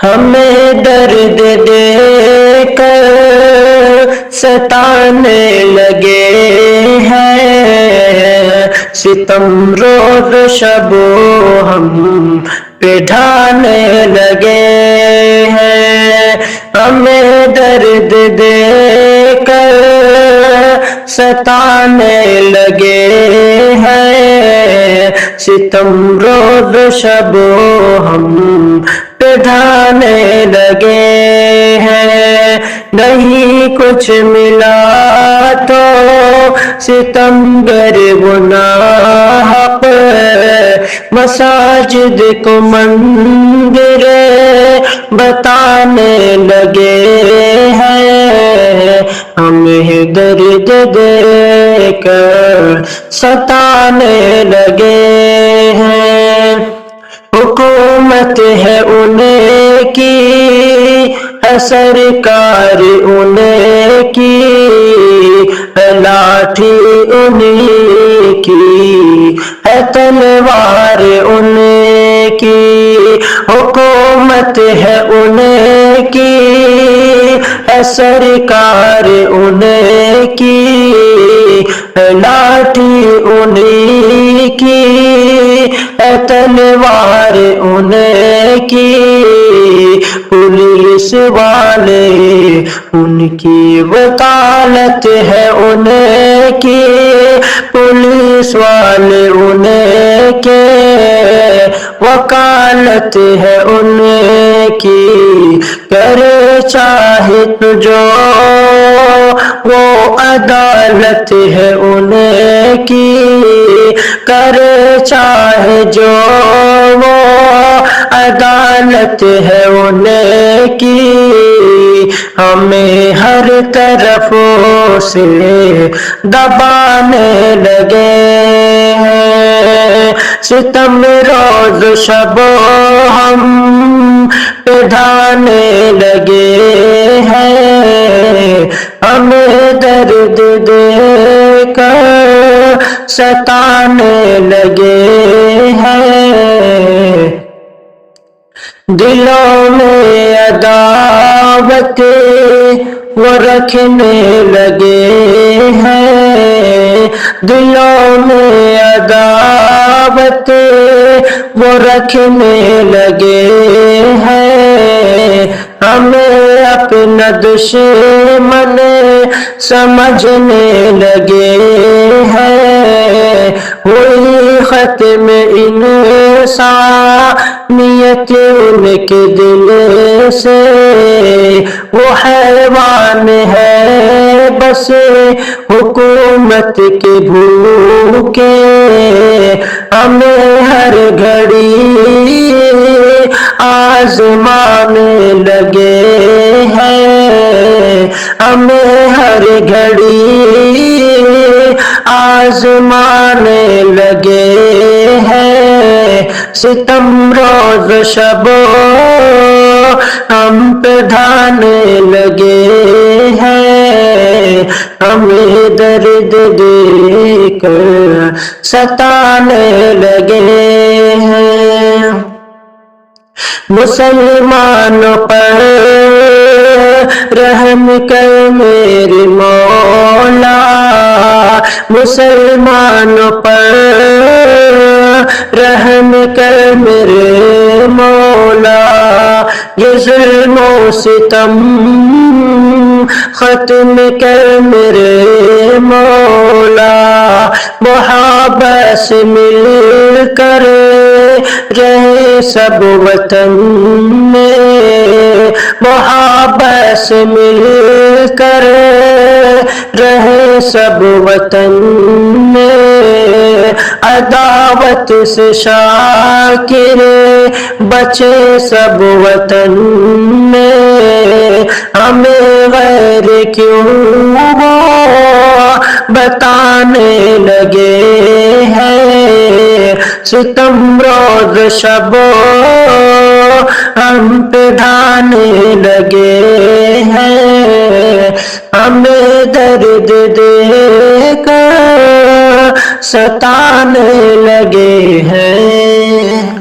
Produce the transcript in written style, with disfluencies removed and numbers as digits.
ہمیں درد دے کر ستانے لگے ہیں، ستم روز شب ہم پہ ڈھانے لگے ہیں، ہمیں درد دے کر ستانے لگے ہیں، ستم روز شب ہم پہ ڈھانے لگے ہیں، نہیں کچھ ملا تو ستمگر گناہ پر مساجد کو مندر بتانے لگے ہیں، ہمیں درد دے کر ستانے لگے ہیں، حکومت ہے انہیں کی ہے، سرکار انہیں کی ہے، لاٹھی انہیں کی ہے، تلوار انہیں کی، حکومت ہے انہیں کی ہے، سرکار انہیں کی ہے، لاٹھی انہیں کی ہے، تلوار انہیں کی، پولیس والے ان کی وکالت ہے انہیں کی، پولیس والے انہیں کے وکالت ہے انہیں کی، کرے چاہے تو جو وہ عدالت ہے انہیں کی، کرے چاہے جو وہ عدالت ہے انہیں کی، ہمیں ہر طرف سے دبانے لگے ہیں، ستم روز شب ہم پہ ڈھانے لگے ہیں، ہمیں درد دے کر ستانے لگے ہیں، دلوں میں عداوت وہ رکھنے لگے ہیں، دلوں میں عداوت وہ رکھنے لگے ہیں، ہمیں اپنا دشمن سمجھنے لگے ہیں، ہوئی ختم انسانیت ان کے دل سے، وہ حیوان ہے بس حکومت کے بھوکے، ہمیں ہر گھڑی آزمانے لگے ہیں، ہمیں ہر گھڑی آزمانے لگے ہیں، ستم روز شب ہم پہ ڈھانے لگے ہیں، ہمیں درد دے کر ستانے لگے ہیں، مسلمانوں پر رحم کر میرے مولا، مسلمانوں پر رحم کر میرے مولا، یہ ظلم و ستم ختم کر میرے مولا، محبت سے مل کر رہے سب وطن میں، محبت سے مل کر رہے سب وطن میں، عداوت سے شاکر بچے سب وطن میں، ہمیں غیر کیوں بتانے لگے ہیں، ستم روز شب ہم پہ ڈھانے لگے ہیں، ہمیں درد دے کر ستانے لگے ہیں۔